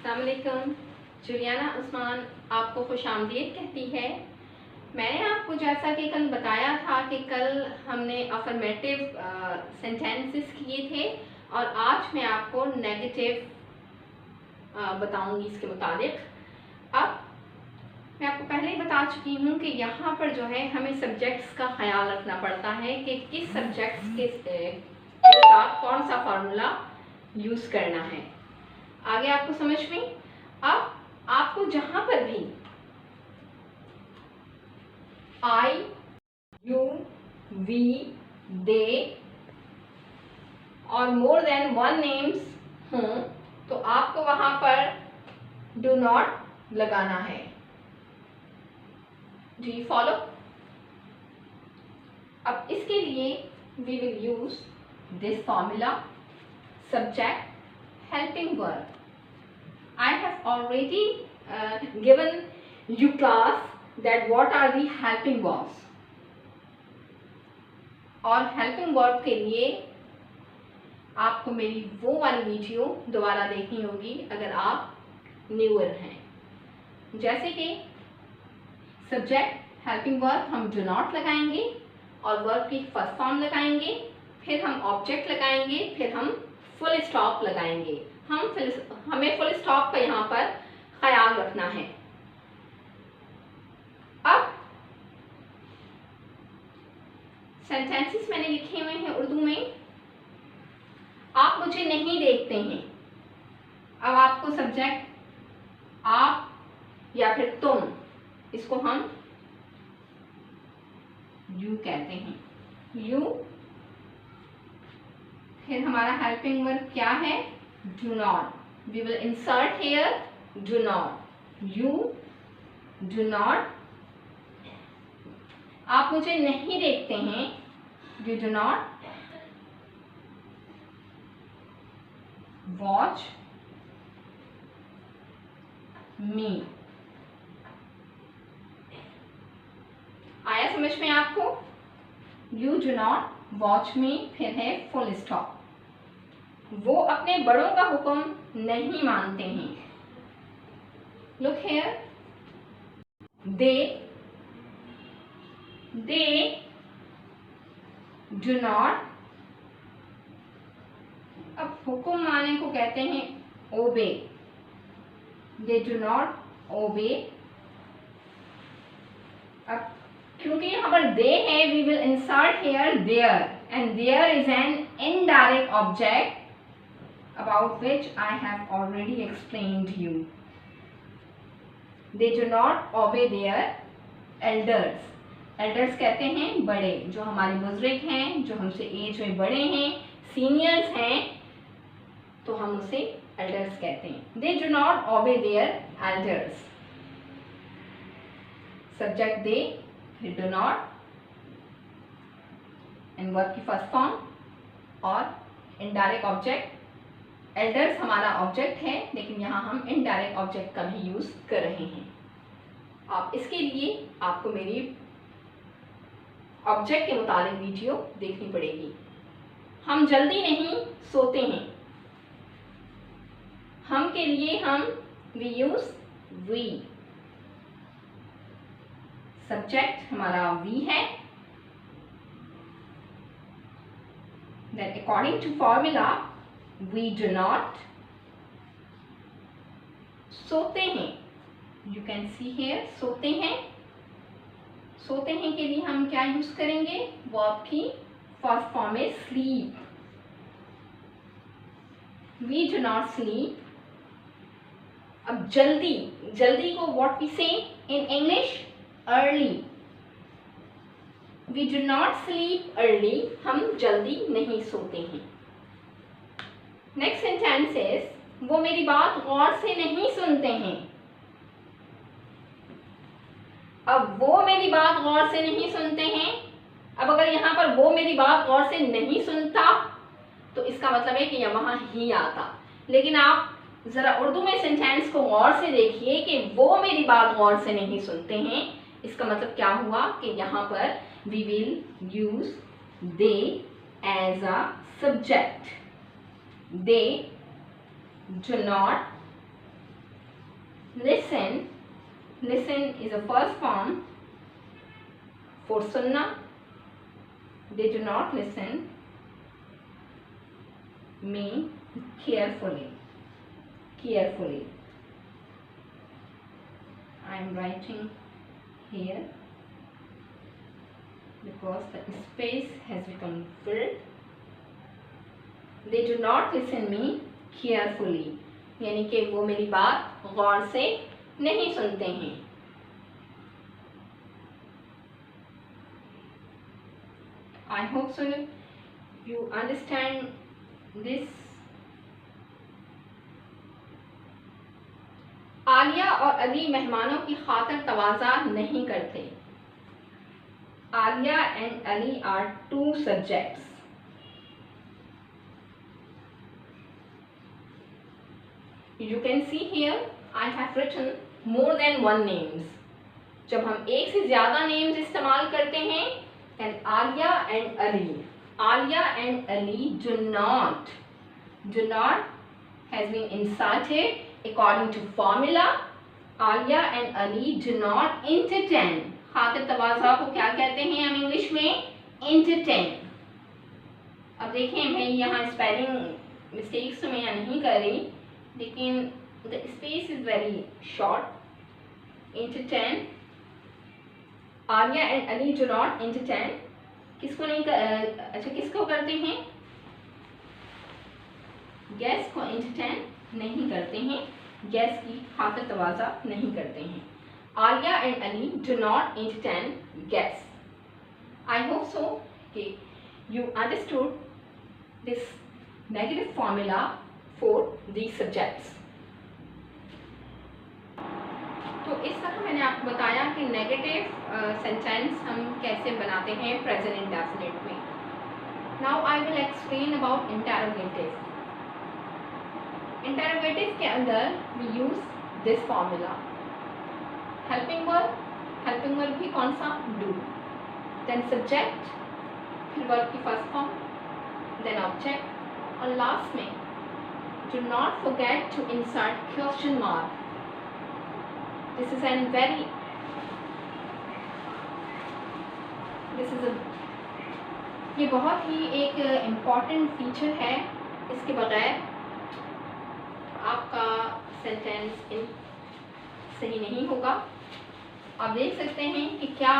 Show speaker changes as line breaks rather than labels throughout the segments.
अस्सलाम वालेकुम। जुलियाना उस्मान आपको खुशामदीद कहती है। मैंने आपको जैसा कि कल बताया था कि कल हमने अफर्मेटिव सेंटेंसेस किए थे और आज मैं आपको नेगेटिव बताऊंगी इसके मुताबिक। अब मैं आपको पहले ही बता चुकी हूँ कि यहाँ पर जो है हमें सब्जेक्ट्स का ख्याल रखना पड़ता है कि किस सब्जेक्ट्स के साथ कौन सा फार्मूला यूज़ करना है। आगे आपको समझ में। अब आपको जहां पर भी आई, यू, वी, दे और मोर देन वन नेम्स हों तो आपको वहां पर डू नॉट लगाना है। Do you follow? अब इसके लिए we will use this formula subject, helping verb. I have already given you class that what are the helping verbs. और helping verb के लिए आपको मेरी वो वाली वीडियो दोबारा देखनी होगी अगर आप न्यूअर हैं। जैसे कि सब्जेक्ट हेल्पिंग वर्ब हम डू नॉट लगाएंगे और वर्ब की फर्स्ट फॉर्म लगाएंगे, फिर हम ऑब्जेक्ट लगाएंगे, फिर हम फुल स्टॉप लगाएंगे। हमें फुल स्टॉप का यहाँ पर ख्याल रखना है। अब सेंटेंसेस मैंने लिखे हुए हैं उर्दू में। आप मुझे नहीं देखते हैं। अब आपको सब्जेक्ट आप या फिर तुम, इसको हम यू कहते हैं। यू, फिर हमारा हेल्पिंग वर्ब क्या है? Do not. We will insert here do not. You do not. आप मुझे नहीं देखते हैं। You do not watch me. आया समझ में आपको? You do not watch me, फिर है फुल स्टॉप। वो अपने बड़ों का हुक्म नहीं मानते हैं। Look here, they do not. अब हुक्म मानने को कहते हैं ओबे। They do not obey. अब क्योंकि यहाँ पर दे है, we will insert here there and there is an indirect object about which I have already explained you. They do not obey their elders. Elders कहते हैं बड़े, जो हमारे बुजुर्ग हैं, जो हमसे एज में बड़े हैं, सीनियर्स हैं, तो हम उसे elders कहते हैं। They do not obey their elders. Subject they, फिर do not, and verb की फर्स्ट फॉर्म और इनडायरेक्ट ऑब्जेक्ट। एल्डर्स हमारा ऑब्जेक्ट है, लेकिन यहाँ हम इनडायरेक्ट ऑब्जेक्ट का भी यूज कर रहे हैं। आप इसके लिए आपको मेरी ऑब्जेक्ट के मुताबिक वीडियो देखनी पड़ेगी। हम जल्दी नहीं सोते हैं। हम के लिए हम वी यूज वी। सब्जेक्ट हमारा वी है। Then according to formula we do not सोते हैं। You can see here सोते हैं। सोते हैं के लिए हम क्या यूज करेंगे? वर्ब की फर्स्ट फॉर्म है sleep. We do not sleep. अब जल्दी, जल्दी को what we say in English? Early. We do not sleep early. हम जल्दी नहीं सोते हैं। नेक्स्ट सेंटेंस इज वो मेरी बात गौर से नहीं सुनते हैं। अब वो मेरी बात गौर से नहीं सुनते हैं। अब अगर यहाँ पर वो मेरी बात गौर से नहीं सुनता तो इसका मतलब है कि यह वहां ही आता। लेकिन आप जरा उर्दू में सेंटेंस को गौर से देखिए कि वो मेरी बात गौर से नहीं सुनते हैं। इसका मतलब क्या हुआ कि यहाँ पर we will use they as a subject. They do not Listen. Listen is a first form for sunna. They do not listen. Me carefully. Carefully. I am writing here because the space has become filled. They do not listen me carefully. यानी कि वो मेरी बात गौर से नहीं सुनते हैं. I hope so you understand this. Alia और अली मेहमानों की खातिर तवाज़ा नहीं करते. Alia and Ali are two subjects. You can see here I have written more than one names. जब हम एक से ज़्यादा names इस्तेमाल करते हैं then Alia and Ali. Alia and Ali do not has been inserted according to formula. Alia and Ali do not entertain. खातिर तवाज़ा को क्या कहते हैं हम इंग्लिश में? entertain. अब देखें मैं यहाँ स्पेलिंग मिस्टेक्स तो मैं यहाँ नहीं कर रही, लेकिन the space is very short. entertain. Alia and Ali do not entertain. किसको नहीं अच्छा किसको करते हैं? गेस्ट को entertain नहीं करते हैं, गेस्ट की खातिर तवाज़ा नहीं करते हैं. Alia and Ali do not entertain guests. I hope so कि you understood this negative formula for these subjects. तो इस तरह मैंने आपको बताया कि नेगेटिव सेंटेंस हम कैसे बनाते हैं प्रेजेंट इंडेफिनिट में. Now I will explain about interrogative. Interrogative के अंदर we use this formula. Helping verb भी कौन सा? डू. देन सब्जेक्ट, फिर वर्ब की फर्स्ट फॉर्म, देन ऑब्जेक्ट और लास्ट में do not forget to insert question mark. This is ये बहुत ही एक इम्पॉर्टेंट फीचर है. इसके बगैर आपका सेंटेंस सही नहीं होगा. आप देख सकते हैं कि क्या,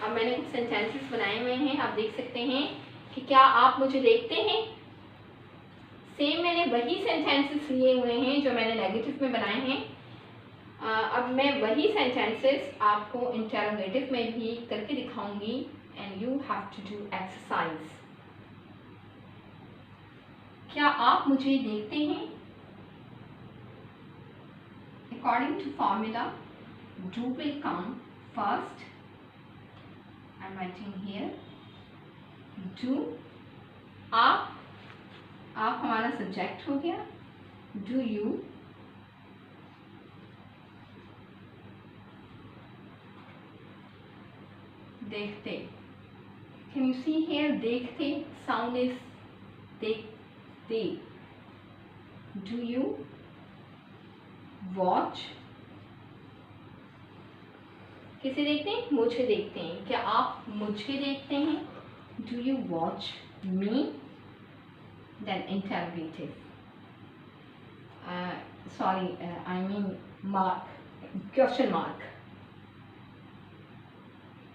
अब मैंने कुछ सेंटेंसेस बनाए हुए हैं, आप देख सकते हैं कि क्या आप मुझे देखते हैं. सेम मैंने वही सेंटेंसेस लिए हुए हैं जो मैंने नेगेटिव में बनाए हैं. अब मैं वही सेंटेंसेस आपको इंटरोगेटिव में भी करके दिखाऊंगी and you have to do exercise. क्या आप मुझे देखते हैं? According to formula do will come first. I am writing here do. आप हमारा सब्जेक्ट हो गया. Do you. देखते. कैन यू सी हियर देखते साउंड इज देखते. Do you watch. किसे देखते हैं? मुझे देखते हैं. क्या आप मुझे देखते हैं? Do you watch me. Then interrogative. I mean mark, question mark.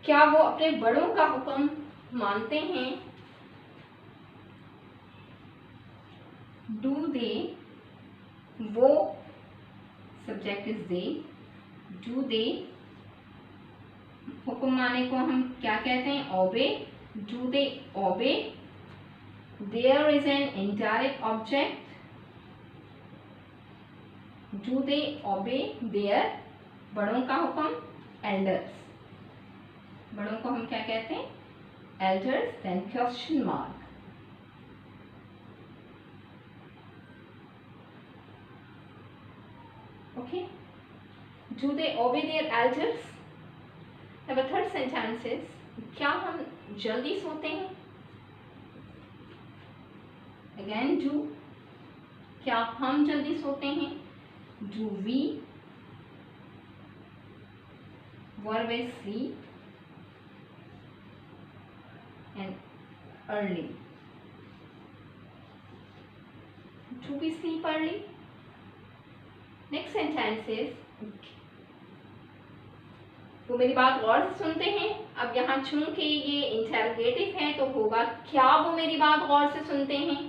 क्या वो अपने बड़ों का हुक्म मानते हैं? Do they, वो subject is they. Do they, हुक्म माने को हम क्या कहते हैं? Obey. Do they obey? There is an indirect object. Do they obey their, बड़ों का हुक्म? Elders. बड़ों को हम क्या कहते हैं? Elders. Then question mark. Okay. Do they obey their elders? Now the third sentence is, क्या हम जल्दी सोते हैं? Again do. क्या हम जल्दी सोते हैं? Do we verb is sleep and early. Do we sleep early? Next sentence is, वो मेरी बात गौर से सुनते हैं। अब यहाँ चूंकि ये इंटरोगेटिव है तो होगा क्या वो मेरी बात गौर से सुनते हैं।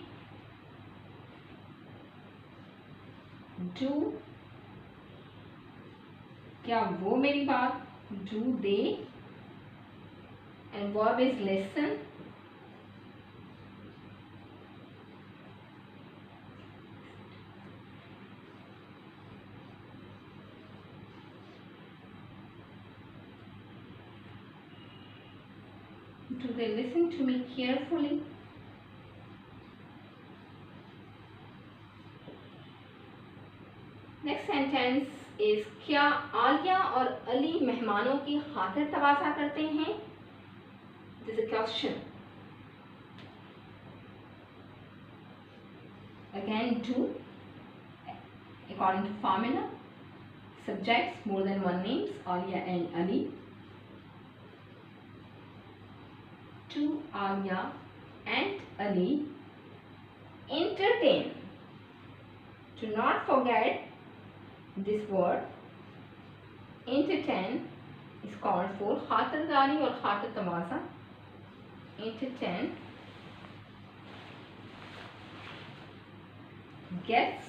Do, क्या वो मेरी बात, do they, and verb is listen. Do they listen to me carefully? Next sentence is, क्या आलिया और अली मेहमानों की खातिर तवाज़ा करते हैं? This is a question. Again do, according to formula, subjects more than one names, Alia and Ali. To Alia and Ali entertain. Do not forget this word. Entertain is called for खातिरदारी और खातिर तवाज़ा। Entertain guests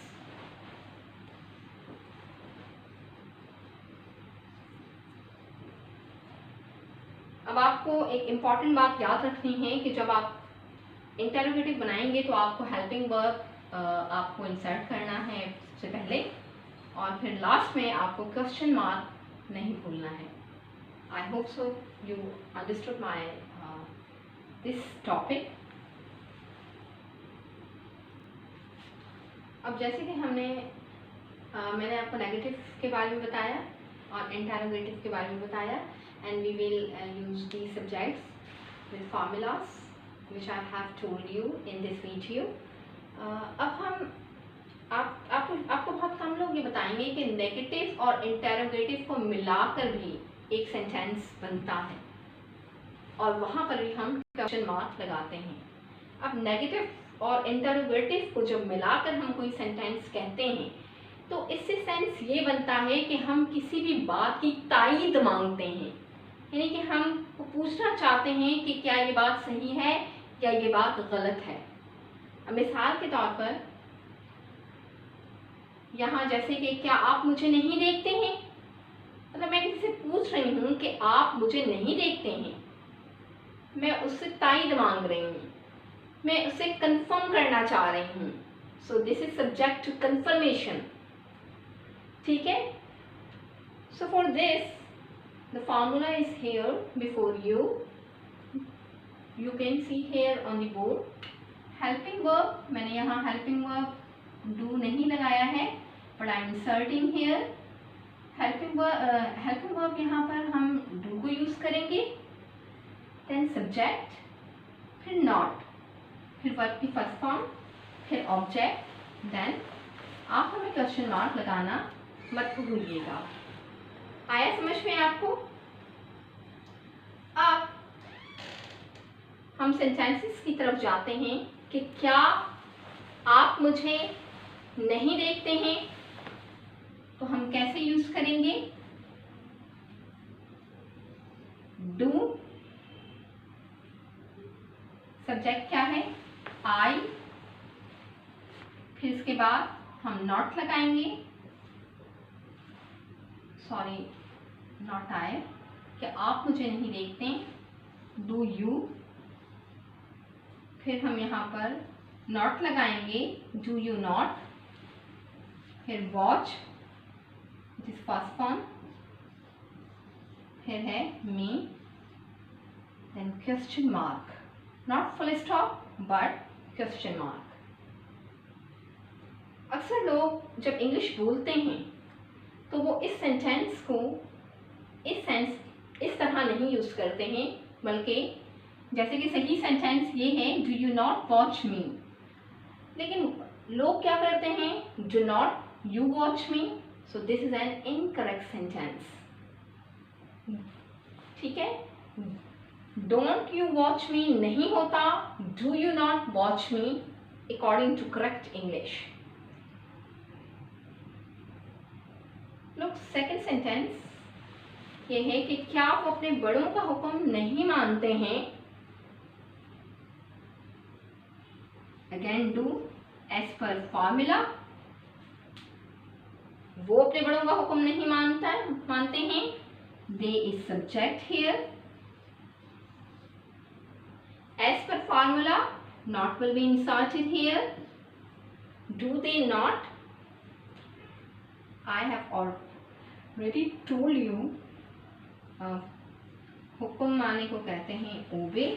अब आपको एक important बात याद रखनी है कि जब आप इंटरोगेटिव बनाएंगे तो आपको हेल्पिंग वर्ब आपको इंसर्ट करना है सबसे पहले, और फिर लास्ट में आपको क्वेश्चन मार्क नहीं भूलना है। I hope so you understood my this topic. अब जैसे कि मैंने आपको नेगेटिव के बारे में बताया और इंटरोगेटिव के बारे में बताया, and we will use these subjects with formulas which I have told you in this video. अब हम आपको बहुत कम लोग ये बताएंगे कि नेगेटिव और इंटरोगेटिव को मिलाकर भी एक सेंटेंस बनता है और वहाँ पर भी हम क्वेश्चन मार्क लगाते हैं। अब नेगेटिव और इंटरोगेटिव को जब मिलाकर हम कोई सेंटेंस कहते हैं तो इससे सेंस ये बनता है कि हम किसी भी बात की तायीद मांगते हैं, यानी कि हम पूछना चाहते हैं कि क्या ये बात सही है या ये बात गलत है। मिसाल के तौर पर यहाँ जैसे कि क्या आप मुझे नहीं देखते हैं, मतलब मैं किसी से पूछ रही हूँ कि आप मुझे नहीं देखते हैं, मैं उससे तायीद मांग रही हूँ, मैं उससे कंफर्म करना चाह रही हूँ। So this is subject to confirmation. ठीक है, so for this the formula is here before you. You can see here on the board. Helping verb, मैंने यहाँ helping verb do नहीं लगाया है, but I am inserting here. Helping verb यहाँ पर हम do को use करेंगे, then subject, फिर not, फिर verb की first form, फिर object, then आप हमें question mark लगाना मत भूलिएगा। आया समझ में आपको? अब हम सेंटेंसेस की तरफ जाते हैं कि क्या आप मुझे नहीं देखते हैं, तो हम कैसे यूज करेंगे? डू, सब्जेक्ट क्या है? आई, फिर इसके बाद हम नॉट लगाएंगे, सॉरी नॉट आई, कि आप मुझे नहीं देखते, डू यू, फिर हम यहाँ पर नॉट लगाएंगे, डू यू नॉट, फिर वॉच दिस फर्स्ट फॉर्म, फिर है me, then question mark, not full stop but question mark. अक्सर लोग जब इंग्लिश बोलते हैं तो वो इस सेंटेंस को इस तरह नहीं यूज़ करते हैं, बल्कि जैसे कि सही सेंटेंस ये है do you not watch me, लेकिन लोग क्या करते हैं do not you watch me, so this is an incorrect sentence. ठीक है, डोंट यू वॉच मी नहीं होता do you not watch me according to correct English. Look, second sentence ये है कि क्या वो अपने बड़ों का हुक्म नहीं मानते हैं। Again do as per formula, वो अपने बड़ों का हुक्म नहीं मानते हैं। They is subject here. As per formula not will be inserted here. Do they not, I have already told you, हुक्म माने को कहते हैं obey.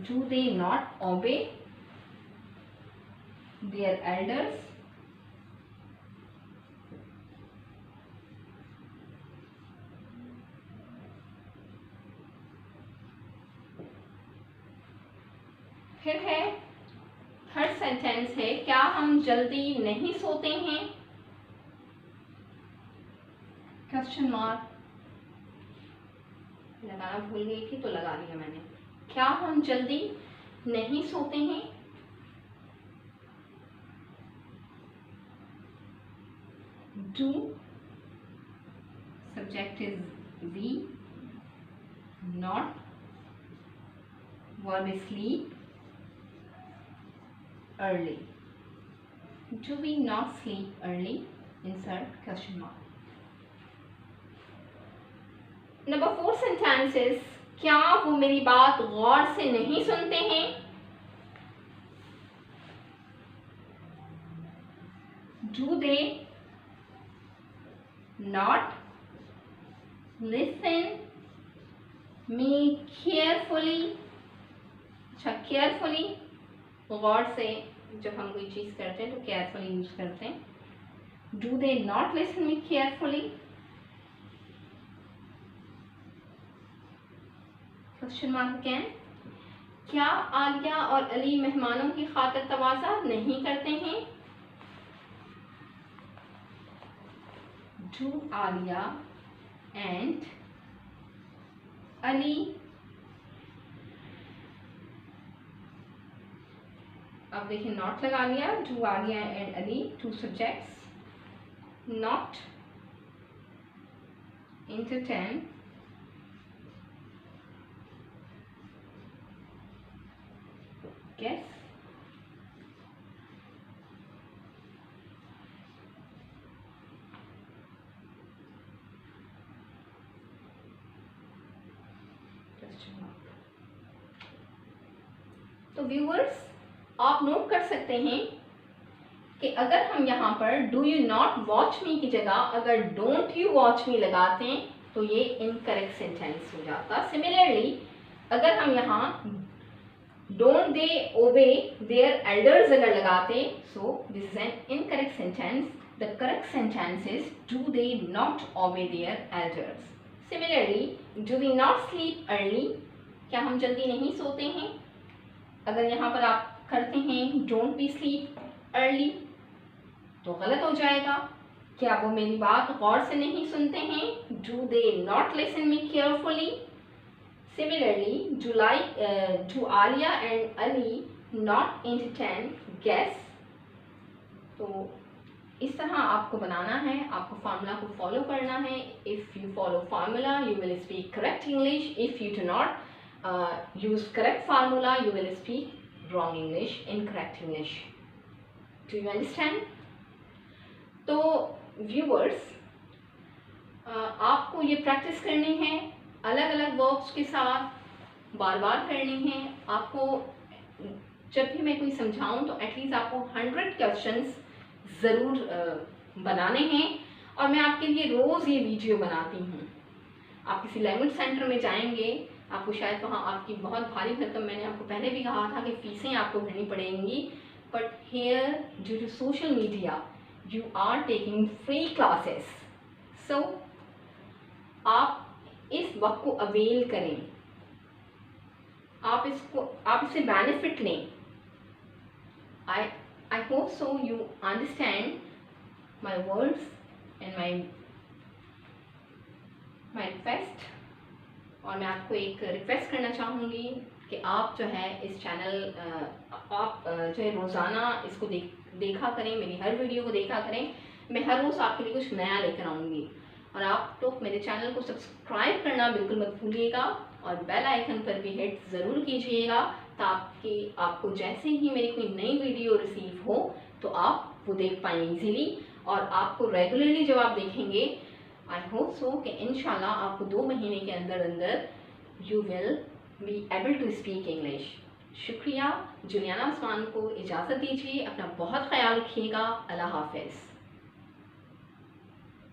Do they not obey their elders? फिर है थर्ड सेंटेंस है, क्या हम जल्दी नहीं सोते हैं। क्वेश्चन मार्क लगाना भूल गई थी तो लगा दिया मैंने। क्या हम जल्दी नहीं सोते हैं। Do subject is we, not verb is sleep, early. Do we not sleep early, insert question mark. Number 4 sentences, क्या वो मेरी बात गौर से नहीं सुनते हैं। Do they not listen me carefully. अच्छा, केयरफुली, गौर से जब हम कोई चीज करते हैं तो केयरफुली यूज करते हैं। Do they not listen me carefully. Question mark again, क्या आलिया और अली मेहमानों की खातिर तवाज़ा नहीं करते हैं। डू आलिया एंड अली, अब देखिए नॉट लगा लिया। Do Alia and Ali, two subjects, not entertain guess तो व्यूअर्स आप नोट कर सकते हैं कि अगर हम यहाँ पर डू यू नॉट वॉच मी की जगह अगर डोंट यू वॉच मी लगाते हैं तो ये इनकरेक्ट सेंटेंस हो जाता। सिमिलरली अगर हम यहाँ डोंट दे ओबे देयर एल्डर्स अगर लगाते so this is an incorrect sentence. The correct sentence is do they not obey their elders. Similarly do we not sleep early, क्या हम जल्दी नहीं सोते हैं। अगर यहाँ पर आप करते हैं डोंट बी स्लीप अर्ली तो गलत हो जाएगा। क्या वो मेरी बात गौर से नहीं सुनते हैं। Do they not listen me carefully. Similarly do Alia and Ali not entertain guests. तो इस तरह आपको बनाना है, आपको फार्मूला को फॉलो करना है। If you follow formula you will speak correct English. If you do not use correct formula you will speak wrong English, incorrect English. Do you understand. तो व्यूअर्स आपको ये प्रैक्टिस करनी है अलग अलग वर्ब्स के साथ, बार बार करनी है आपको। जब भी मैं कोई समझाऊं तो एटलीस्ट आपको 100 क्वेश्चंस ज़रूर बनाने हैं और मैं आपके लिए रोज़ ये वीडियो बनाती हूँ। आप किसी लैंग्वेज सेंटर में जाएंगे आपको शायद वहाँ आपकी बहुत भारी भरकम, मैंने आपको पहले भी कहा था कि फीसें आपको भरनी पड़ेंगी, but here due to social media you are taking free classes, so आप इस वक्त को अवेल करें, आप इससे बेनिफिट लें। I hope so you understand my words and my my request, और मैं आपको एक रिक्वेस्ट करना चाहूँगी कि आप जो है इस चैनल आप जो है रोज़ाना इसको देखा करें, मेरी हर वीडियो को देखा करें। मैं हर रोज़ आपके लिए कुछ नया लेकर आऊँगी। और आप लोग मेरे चैनल को सब्सक्राइब करना बिल्कुल मत भूलिएगा और बेल आइकन पर भी हिट ज़रूर कीजिएगा, ताकि आपको जैसे ही मेरी कोई नई वीडियो रिसीव हो तो आप वो देख पाएँ इजीली। और आपको रेगुलरली जब आप देखेंगे, आई होप सो कि इंशाल्लाह आपको 2 महीने के अंदर अंदर you will be able to speak English. शुक्रिया। जुलियाना उस्मान को इजाज़त दीजिए। अपना बहुत ख्याल रखिएगा। अल्लाह हाफ़िज़।